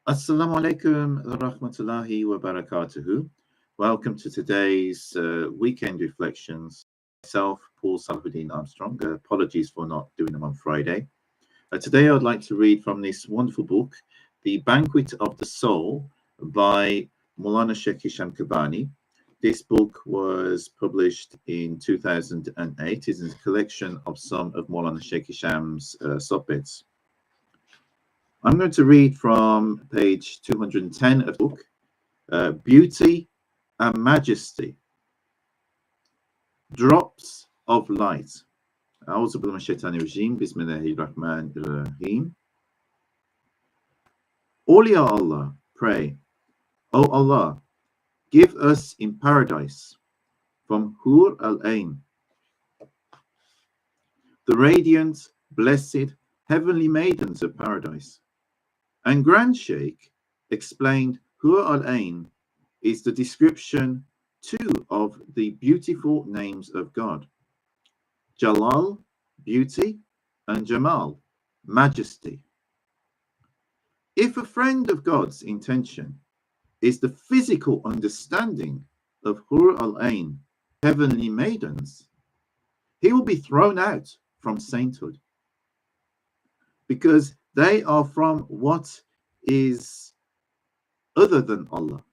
Assalamu alaikum wa rahmatullahi wa barakatuhu. Welcome to today's weekend reflections. Myself, Paul Salahuddin Armstrong. Apologies for not doing them on Friday. Today, I would like to read from this wonderful book, The Banquet of the Soul by Mawlana Shaykh Hisham Kabbani. This book was published in 2008. It is a collection of some of Mawlana Shaykh Hisham's sohbets. I'm going to read from page 210 of the book, Beauty and Majesty, Drops of Light. A'udhu billahi minash shaitani rajim. Bismillahir Rahmanir Rahim. Awliya Allah, pray, O Allah, give us in paradise from Hur al-Ain, the radiant, blessed, heavenly maidens of paradise. And Grand Sheikh explained Hur al-Ain is the description too of the beautiful names of God. Jalal, beauty, and Jamal, majesty. If a friend of God's intention is the physical understanding of Hur al-Ain, heavenly maidens, he will be thrown out from sainthood, because they are from what is other than Allah.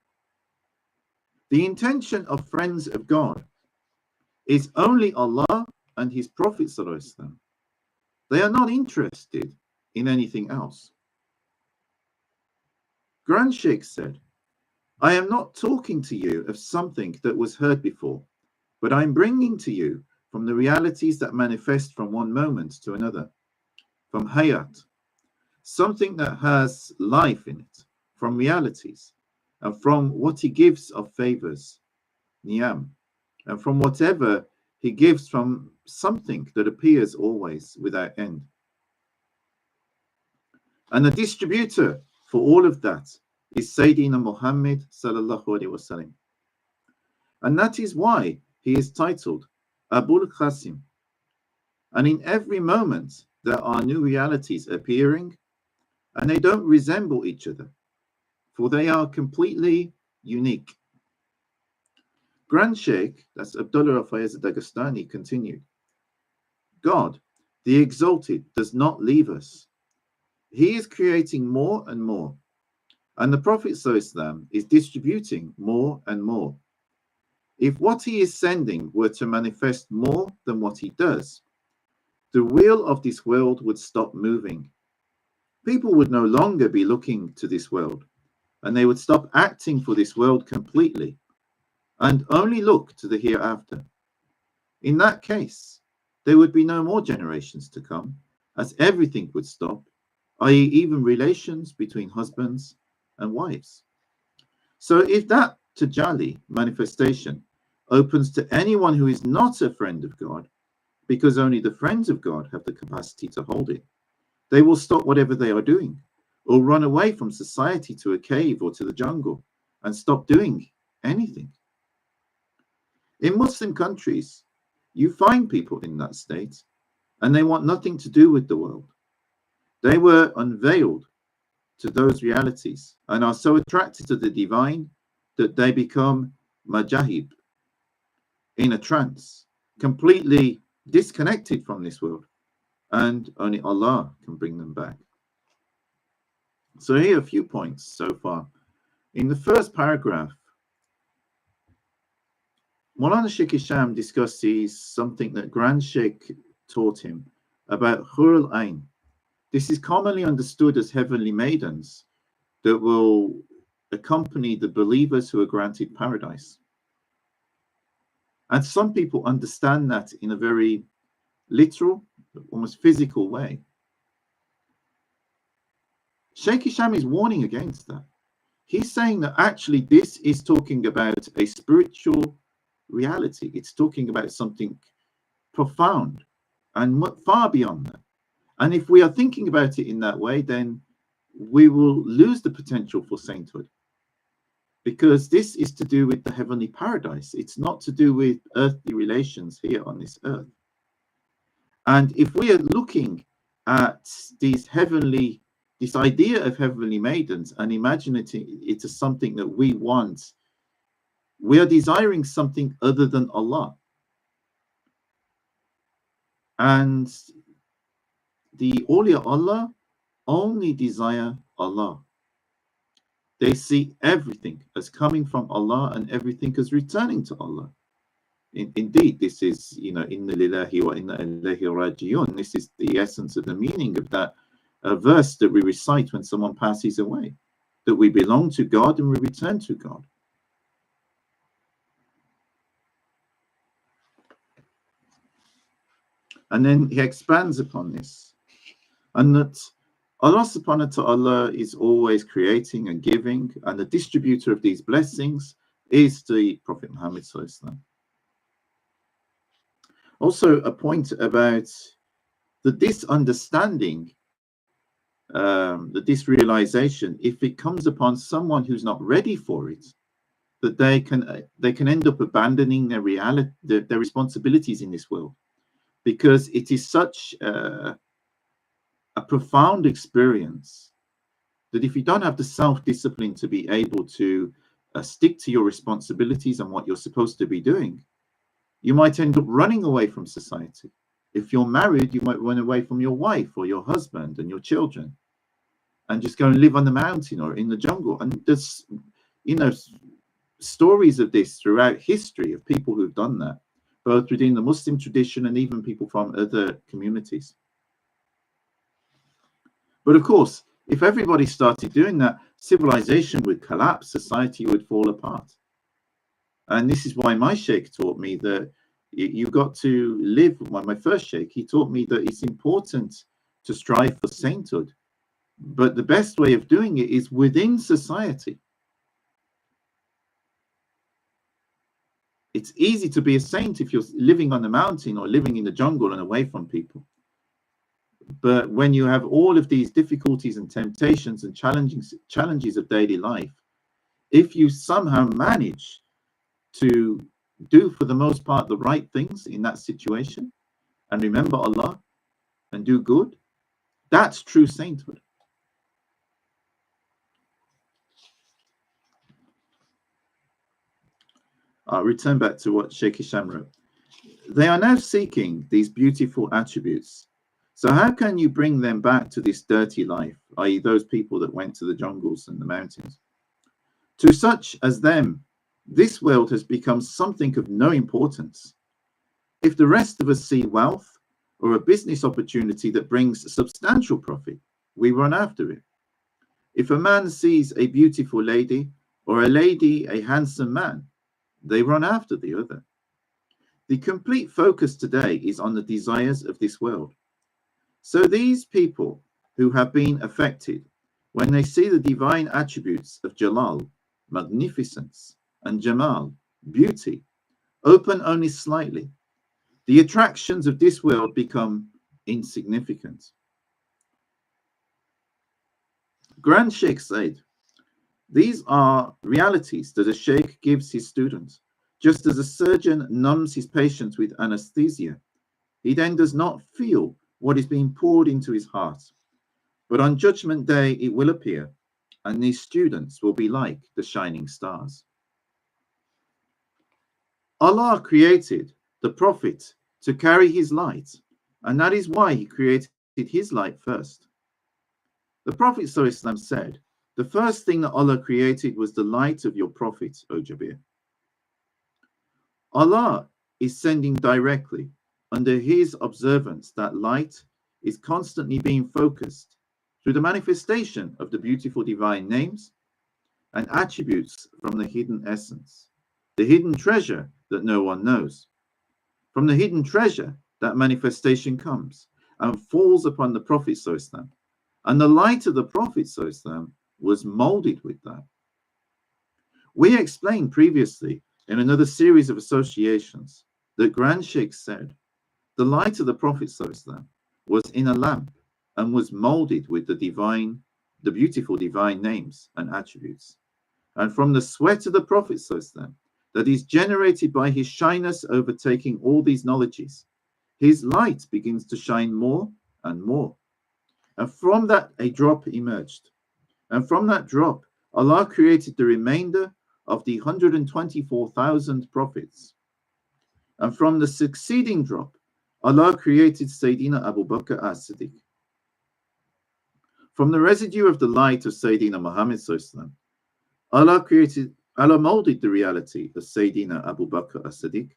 The intention of friends of God is only Allah and His Prophet ﷺ. They are not interested in anything else. Grand Sheikh said, I am not talking to you of something that was heard before, but I am bringing to you from the realities that manifest from one moment to another, from hayat, something that has life in it, from realities, and from what he gives of favors, niyam, and from whatever he gives from something that appears always without end. And the distributor for all of that is Sayyidina Muhammad sallallahu alaihi wasallam. And that is why he is titled Abul Qasim. And in every moment there are new realities appearing, and they don't resemble each other, for they are completely unique. Grand Sheikh, that's Abdullah Fayez Dagestani, continued, God, the Exalted, does not leave us. He is creating more and more, and the Prophet ﷺ is distributing more and more. If what he is sending were to manifest more than what he does, the wheel of this world would stop moving. People would no longer be looking to this world, and they would stop acting for this world completely and only look to the hereafter. In that case, there would be no more generations to come, as everything would stop, i.e., even relations between husbands and wives. So if that tajalli manifestation opens to anyone who is not a friend of God, because only the friends of God have the capacity to hold it, they will stop whatever they are doing, or run away from society to a cave or to the jungle and stop doing anything. In Muslim countries, you find people in that state, and they want nothing to do with the world. They were unveiled to those realities and are so attracted to the divine that they become majahib, in a trance, completely disconnected from this world, and only Allah can bring them back. So here are a few points so far. In the first paragraph, Mawlana Shaykh Hisham discusses something that Grand Sheikh taught him about Hur al-Ain. This is commonly understood as heavenly maidens that will accompany the believers who are granted paradise. And some people understand that in a very literal, almost physical way. Shaykh Hisham is warning against that. He's saying that actually this is talking about a spiritual reality. It's talking about something profound and far beyond that. And if we are thinking about it in that way, then we will lose the potential for sainthood, because this is to do with the heavenly paradise. It's not to do with earthly relations here on this earth. And if we are looking at these heavenly this idea of heavenly maidens and imagining it as something that we want, we are desiring something other than Allah. And the awliya Allah only desire Allah. They see everything as coming from Allah and everything as returning to Allah. Indeed, this is, inna lillahi wa inna ilayhi raji'un. This is the essence of the meaning of that verse that we recite when someone passes away, that we belong to God and we return to God. And then he expands upon this, and that Allah subhanahu wa ta'ala is always creating and giving, and the distributor of these blessings is the Prophet Muhammad sallallahu alaihi wasallam. Also, a point about this understanding, this realization, if it comes upon someone who's not ready for it, that they can end up abandoning their reality, their responsibilities in this world, because it is such a profound experience that if you don't have the self-discipline to be able to stick to your responsibilities and what you're supposed to be doing, you might end up running away from society. If you're married, you might run away from your wife or your husband and your children and just go and live on the mountain or in the jungle. And there's, stories of this throughout history of people who've done that, both within the Muslim tradition and even people from other communities. But of course, if everybody started doing that, civilization would collapse, society would fall apart. And this is why my sheikh taught me that you've got to live. My first sheikh, he taught me that it's important to strive for sainthood, but the best way of doing it is within society. It's easy to be a saint if you're living on the mountain or living in the jungle and away from people. But when you have all of these difficulties and temptations and challenges of daily life, if you somehow manage to do, for the most part, the right things in that situation and remember Allah and do good, that's true sainthood. I'll return back to what Shaykh Hisham wrote. They are now seeking these beautiful attributes. So how can you bring them back to this dirty life, i.e. those people that went to the jungles and the mountains? To such as them, this world has become something of no importance. If the rest of us see wealth or a business opportunity that brings substantial profit, we run after it. If a man sees a beautiful lady or a lady a handsome man, they run after the other. The complete focus today is on the desires of this world. So these people who have been affected, when they see the divine attributes of Jalal, magnificence, and Jamal, beauty, open only slightly, the attractions of this world become insignificant. Grand Sheikh said, these are realities that a sheikh gives his students. Just as a surgeon numbs his patient with anesthesia, he then does not feel what is being poured into his heart. But on Judgment Day, it will appear, and these students will be like the shining stars. Allah created the Prophet to carry his light, and that is why he created his light first. The Prophet ﷺ said, the first thing that Allah created was the light of your Prophet, O Jabir. Allah is sending directly under his observance that light is constantly being focused through the manifestation of the beautiful divine names and attributes from the hidden essence, the hidden treasure that no one knows. From the hidden treasure, that manifestation comes and falls upon the Prophet ﷺ, and the light of the Prophet ﷺ was molded with that. We explained previously in another series of associations that Grand Sheikh said the light of the Prophet ﷺ was in a lamp and was molded with the beautiful divine names and attributes. And from the sweat of the Prophet ﷺ that is generated by his shyness overtaking all these knowledges, his light begins to shine more and more. And from that, a drop emerged. And from that drop, Allah created the remainder of the 124,000 prophets. And from the succeeding drop, Allah created Sayyidina Abu Bakr as-Siddiq. From the residue of the light of Sayyidina Muhammad sallallahu Allah molded the reality of Sayyidina Abu Bakr as-Siddiq.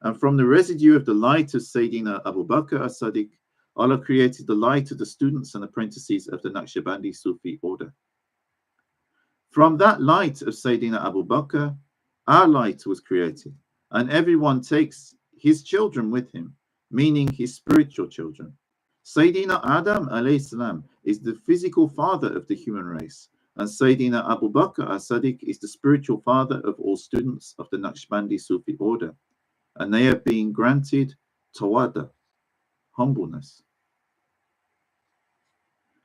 And from the residue of the light of Sayyidina Abu Bakr as-Siddiq, Allah created the light of the students and apprentices of the Naqshbandi Sufi order. From that light of Sayyidina Abu Bakr, our light was created, and everyone takes his children with him, meaning his spiritual children. Sayyidina Adam alayhi salam is the physical father of the human race, and Sayyidina Abu Bakr as-Siddiq is the spiritual father of all students of the Naqshbandi Sufi order, and they have been granted tawada, humbleness,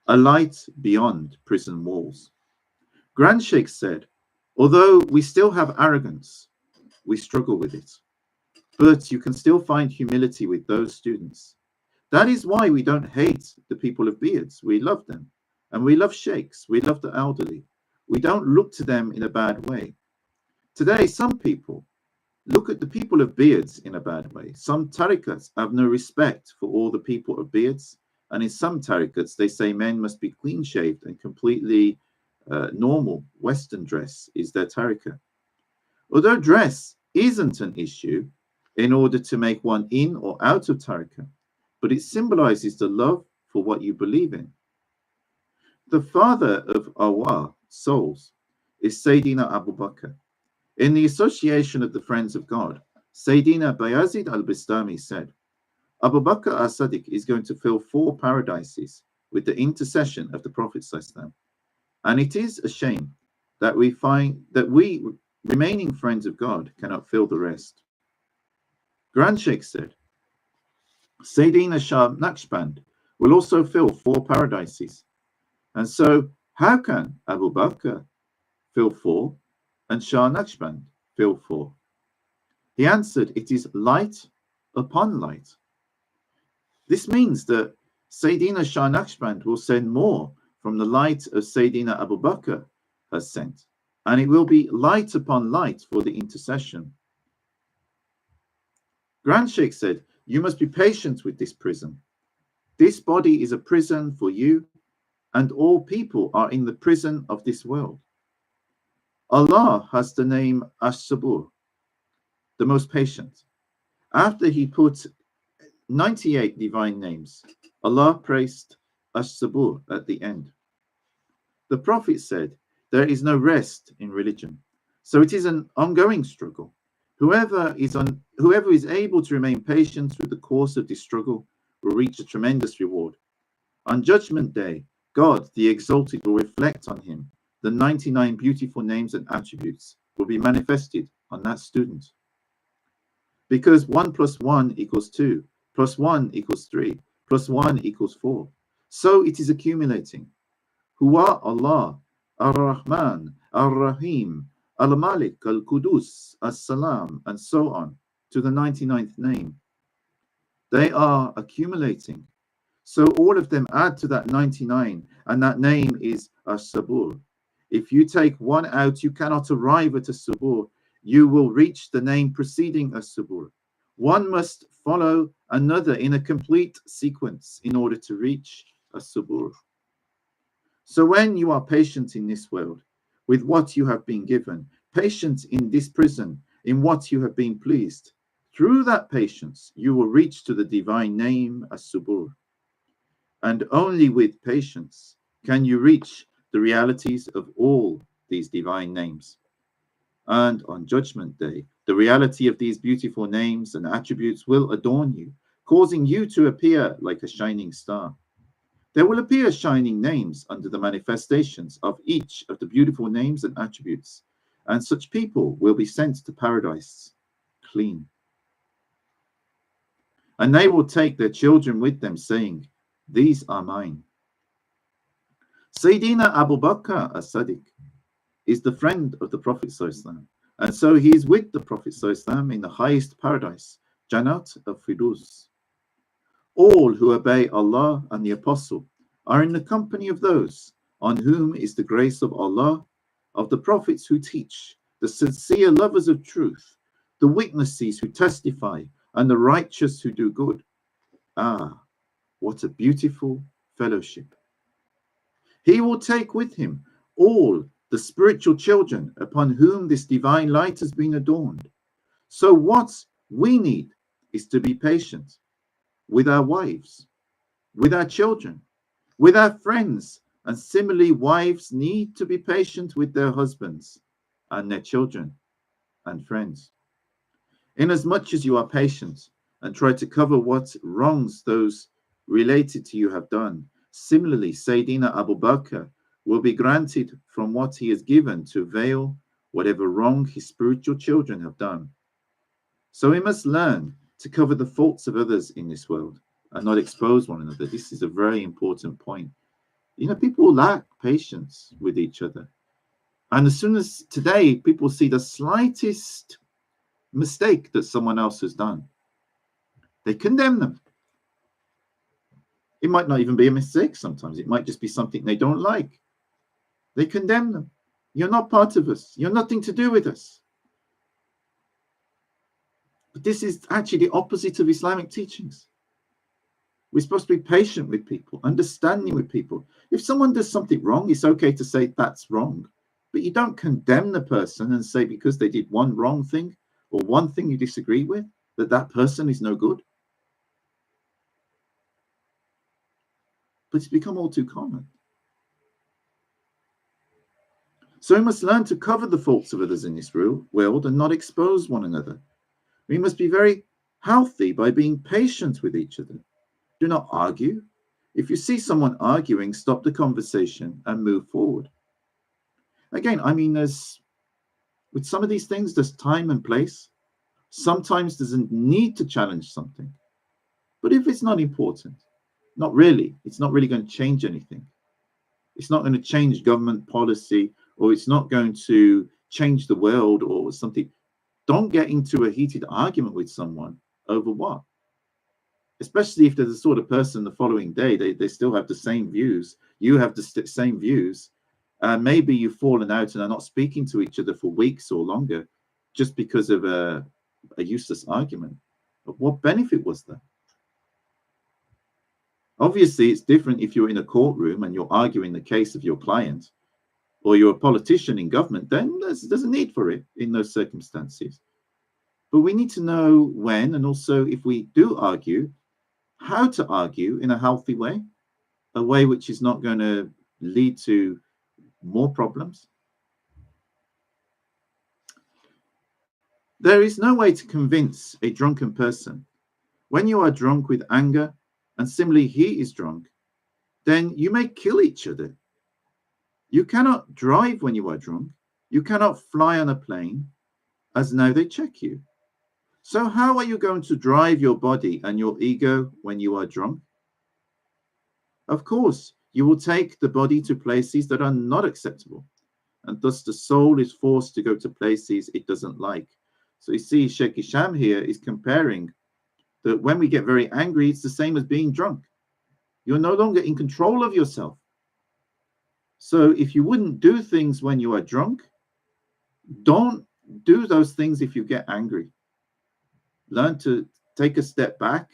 a light beyond prison walls. Grand Sheikh said, although we still have arrogance, we struggle with it, but you can still find humility with those students. That is why we don't hate the people of beards. We love them, and we love sheikhs. We love the elderly. We don't look to them in a bad way. Today, some people look at the people of beards in a bad way. Some tariqats have no respect for all the people of beards, and in some tariqats, they say men must be clean-shaved and completely normal Western dress is their tariqah. Although dress isn't an issue in order to make one in or out of tariqah, but it symbolizes the love for what you believe in. The father of Awar, souls, is Sayyidina Abu Bakr. In the Association of the Friends of God, Sayyidina Bayazid al-Bistami said, Abu Bakr as-Siddiq is going to fill 4 paradises with the intercession of the Prophet ﷺ. And it is a shame that we remaining friends of God cannot fill the rest. Grand Sheikh said, Sayyidina Shah Naqshband will also fill 4 paradises. And so, how can Abu Bakr fill 4 and Shah Naqshband fill 4? He answered, it is light upon light. This means that Sayyidina Shah Naqshband will send more from the light of Sayyidina Abu Bakr has sent, and it will be light upon light for the intercession. Grand Sheikh said, you must be patient with this prison. This body is a prison for you, and all people are in the prison of this world. Allah has the name As-Sabur, the most patient. After he put 98 divine names, Allah praised As-Sabur at the end. The Prophet said, there is no rest in religion, so it is an ongoing struggle. Whoever is able to remain patient through the course of this struggle will reach a tremendous reward. On Judgment Day, God, the Exalted, will reflect on him. The 99 beautiful names and attributes will be manifested on that student. Because 1 + 1 = 2, + 1 = 3, + 1 = 4. So it is accumulating. Huwa Allah, Ar-Rahman, Ar-Rahim, Al-Malik, Al-Qudus, As-Salam, and so on, to the 99th name. They are accumulating. So all of them add to that 99, and that name is As-Sabur. If you take one out, you cannot arrive at As-Sabur. You will reach the name preceding As-Sabur. One must follow another in a complete sequence in order to reach As-Sabur. So when you are patient in this world with what you have been given, patient in this prison in what you have been pleased, through that patience you will reach to the divine name As-Sabur. And only with patience can you reach the realities of all these divine names. And on Judgment Day, the reality of these beautiful names and attributes will adorn you, causing you to appear like a shining star. There will appear shining names under the manifestations of each of the beautiful names and attributes, and such people will be sent to paradise clean. And they will take their children with them, saying, these are mine. Sayyidina Abu Bakr as-Siddiq is the friend of the Prophet ﷺ, and so he is with the Prophet ﷺ in the highest paradise, Jannat of Firdaus. All who obey Allah and the Apostle are in the company of those on whom is the grace of Allah, of the prophets who teach, the sincere lovers of truth, the witnesses who testify, and the righteous who do good. Ah, what a beautiful fellowship. He will take with him all the spiritual children upon whom this divine light has been adorned. So what we need is to be patient with our wives, with our children, with our friends, and similarly wives need to be patient with their husbands and their children and friends. Inasmuch as you are patient and try to cover what wrongs those related to you have done, similarly Sayyidina Abu Bakr will be granted from what he has given to veil whatever wrong his spiritual children have done. So we must learn to cover the faults of others in this world and not expose one another. This is a very important point. You know, people lack patience with each other. And as soon as today people see the slightest mistake that someone else has done, they condemn them. It might not even be a mistake sometimes. It might just be something they don't like. They condemn them. You're not part of us. You're nothing to do with us. But this is actually the opposite of Islamic teachings. We're supposed to be patient with people, understanding with people. If someone does something wrong, it's okay to say that's wrong. But you don't condemn the person and say because they did one wrong thing or one thing you disagree with, that person is no good. But it's become all too common. So we must learn to cover the faults of others in this world and not expose one another. We must be very healthy by being patient with each other. Do not argue. If you see someone arguing, stop the conversation and move forward. Again, I mean, with some of these things, there's time and place. Sometimes there's a need to challenge something. But if it's not important, not really, it's not really going to change anything. It's not going to change government policy, or it's not going to change the world or something. Don't get into a heated argument with someone over what? Especially if they're the sort of person the following day, they still have the same views. You have the same views. Maybe you've fallen out and are not speaking to each other for weeks or longer just because of a useless argument. But what benefit was there? Obviously, it's different if you're in a courtroom and you're arguing the case of your client, or you're a politician in government, then there's a need for it in those circumstances. But we need to know when, and also if we do argue, how to argue in a healthy way, a way which is not going to lead to more problems. There is no way to convince a drunken person. When you are drunk with anger, and similarly he is drunk, then you may kill each other. You cannot drive when you are drunk. You cannot fly on a plane, as now they check you. So how are you going to drive your body and your ego when you are drunk? Of course, you will take the body to places that are not acceptable, and thus the soul is forced to go to places it doesn't like. So you see, Shaykh Hisham here is comparing that when we get very angry, it's the same as being drunk. You're no longer in control of yourself. So if you wouldn't do things when you are drunk, don't do those things if you get angry. Learn to take a step back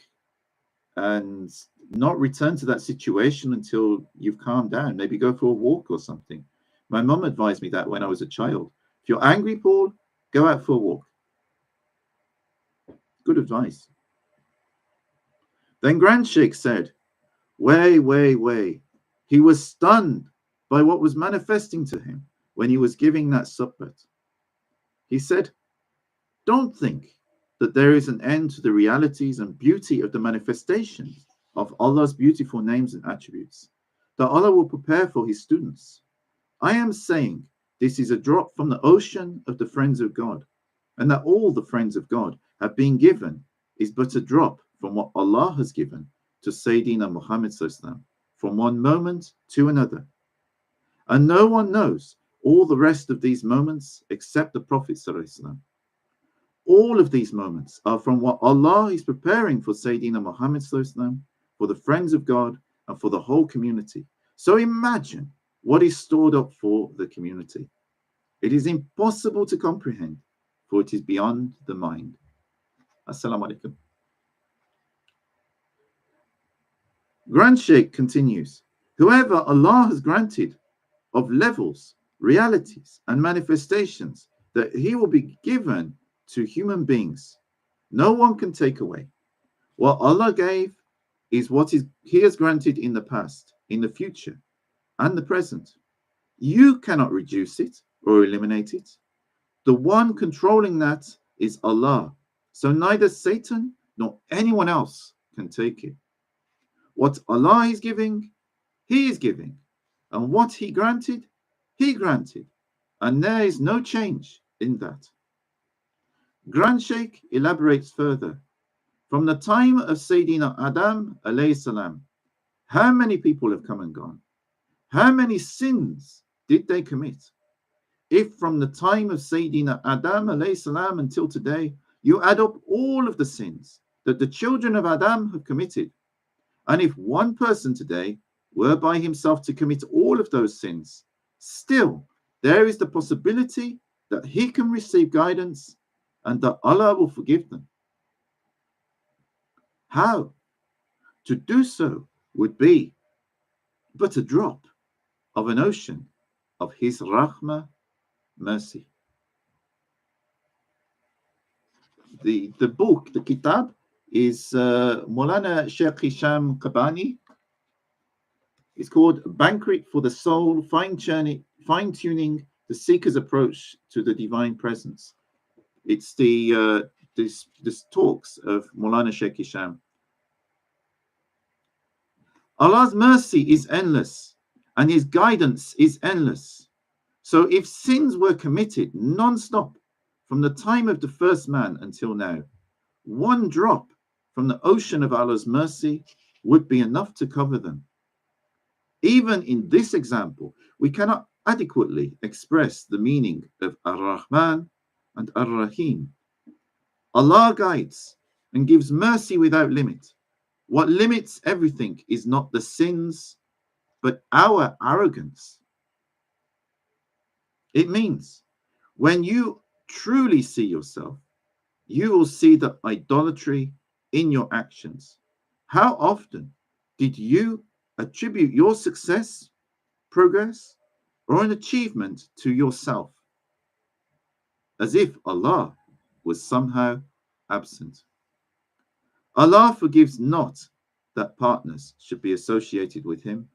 and not return to that situation until you've calmed down. Maybe go for a walk or something. My mum advised me that when I was a child. If you're angry, Paul, go out for a walk. Good advice. Then Grand Sheikh said, way. He was stunned by what was manifesting to him when he was giving that sohbet. He said, don't think that there is an end to the realities and beauty of the manifestation of Allah's beautiful names and attributes that Allah will prepare for his students. I am saying this is a drop from the ocean of the friends of God, and that all the friends of God have been given is but a drop from what Allah has given to Sayyidina Muhammad from one moment to another. And no one knows all the rest of these moments except the Prophet. All of these moments are from what Allah is preparing for Sayyidina Muhammad, for the friends of God, and for the whole community. So imagine what is stored up for the community. It is impossible to comprehend, for it is beyond the mind. Assalamu alaikum. Grand Sheikh continues, whoever Allah has granted of levels, realities, and manifestations that he will be given to human beings, no one can take away. What Allah gave is what he has granted in the past, in the future, and the present. You cannot reduce it or eliminate it. The one controlling that is Allah. So neither Satan nor anyone else can take it. What Allah is giving, He is giving. And what He granted, He granted. And there is no change in that. Grand Sheikh elaborates further. From the time of Sayyidina Adam alayhi salam, how many people have come and gone? How many sins did they commit? If from the time of Sayyidina Adam alayhi salam until today, you add up all of the sins that the children of Adam have committed, and if one person today were by himself to commit all of those sins, still there is the possibility that he can receive guidance and that Allah will forgive them. How? To do so would be but a drop of an ocean of His rahmah, mercy. The book, the kitab, is Mawlana Shaykh Hisham Kabbani. It's called Banquet for the Soul, Fine-Tuning the Seeker's Approach to the Divine Presence. It's the this talks of Mawlana Shaykh Hisham. Allah's mercy is endless and His guidance is endless. So if sins were committed non-stop from the time of the first man until now, one drop from the ocean of Allah's mercy would be enough to cover them. Even in this example, we cannot adequately express the meaning of Ar-Rahman and Ar-Rahim. Allah guides and gives mercy without limit. What limits everything is not the sins, but our arrogance. It means when you truly see yourself, you will see the idolatry in your actions. How often did you attribute your success, progress, or an achievement to yourself, as if Allah was somehow absent? Allah forgives not that partners should be associated with Him,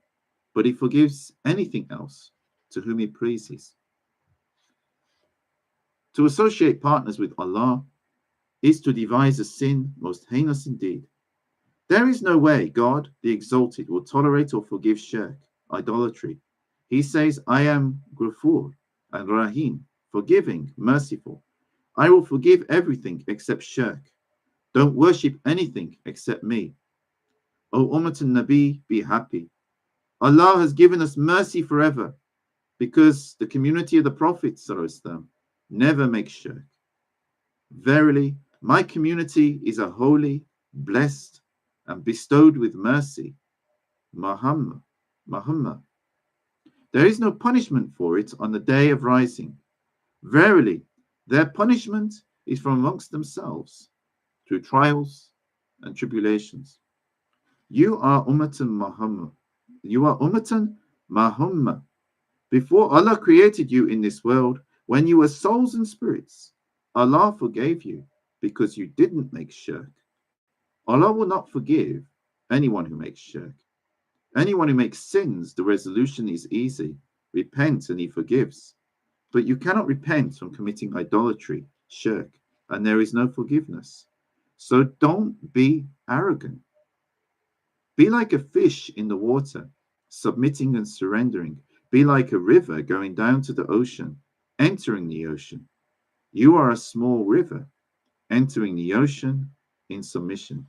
but He forgives anything else to whom He pleases. To associate partners with Allah is to devise a sin most heinous indeed. There is no way God, the Exalted, will tolerate or forgive shirk, idolatry. He says, I am Ghafur and Rahim, forgiving, merciful. I will forgive everything except shirk. Don't worship anything except me. O Ummat al-Nabi, be happy. Allah has given us mercy forever because the community of the Prophet ﷺ never makes shirk. Verily, my community is a holy, blessed, and bestowed with mercy. Muhammad. There is no punishment for it on the day of rising. Verily, their punishment is from amongst themselves, through trials and tribulations. You are Ummatan Muhammad. You are Ummatan Muhammad. Before Allah created you in this world, when you were souls and spirits, Allah forgave you because you didn't make shirk. Allah will not forgive anyone who makes shirk. Anyone who makes sins, the resolution is easy. Repent and He forgives. But you cannot repent from committing idolatry, shirk, and there is no forgiveness. So don't be arrogant. Be like a fish in the water, submitting and surrendering. Be like a river going down to the ocean, entering the ocean. You are a small river, entering the ocean in submission.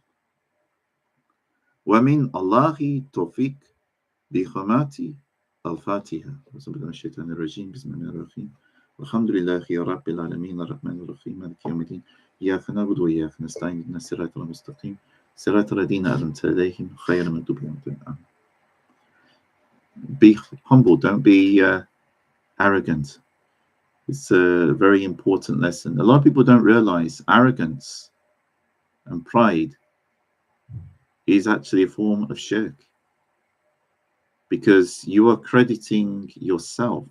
وَمِنْ اللَّهِ تَوْفِيقٍ بِخَمَاتِ الفاتحة. بسم الله الشيطان الرجيم. بسم الله الرحيم. الحمد لله يا رب العالمين الرحمن الرحيم مالك يوم الدين إياك نعبد وإياك نستعين اهدنا الصراط المستقيم صراط الذين أنعمت عليهم غير المغضوب عليهم. be humble, don't be arrogant. It's a very important lesson. A lot of people don't realize arrogance and pride is actually a form of shirk, because you are crediting yourself,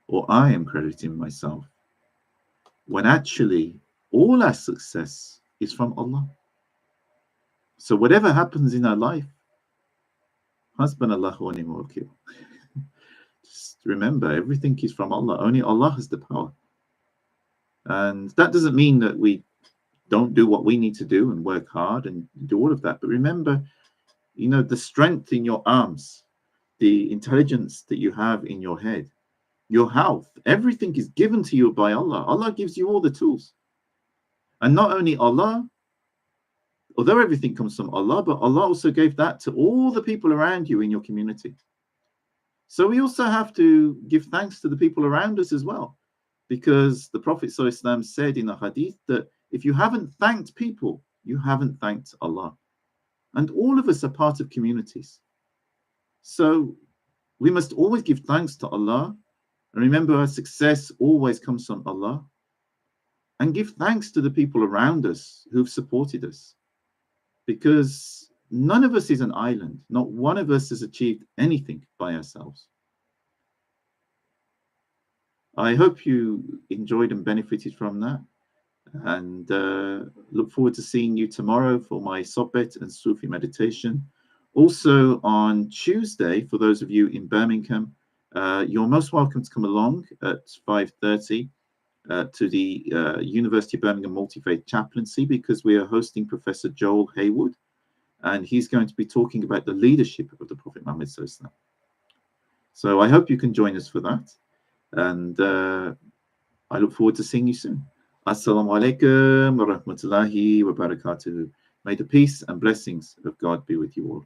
or I am crediting myself, when actually all our success is from Allah. So whatever happens in our life, Hasbunallahu wa ni'mal wakeel. Just remember, everything is from Allah. Only Allah has the power. And that doesn't mean that we don't do what we need to do and work hard and do all of that. But remember, you know, the strength in your arms, the intelligence that you have in your head, your health, everything is given to you by Allah. Allah gives you all the tools. And not only Allah, although everything comes from Allah, but Allah also gave that to all the people around you in your community. So we also have to give thanks to the people around us as well, because the Prophet ﷺ said in a hadith that if you haven't thanked people, you haven't thanked Allah. And all of us are part of communities. So we must always give thanks to Allah. And remember, our success always comes from Allah. And give thanks to the people around us who've supported us. Because none of us is an island. Not one of us has achieved anything by ourselves. I hope you enjoyed and benefited from that. And look forward to seeing you tomorrow for my sohbet and Sufi meditation. Also on Tuesday, for those of you in Birmingham, you're most welcome to come along at 5:30 to the University of Birmingham Multi-Faith Chaplaincy, because we are hosting Professor Joel Haywood, and he's going to be talking about the leadership of the Prophet Muhammad SAW. So I hope you can join us for that, and I look forward to seeing you soon. Assalamu alaikum wa rahmatullahi wa barakatuh. May the peace and blessings of God be with you all.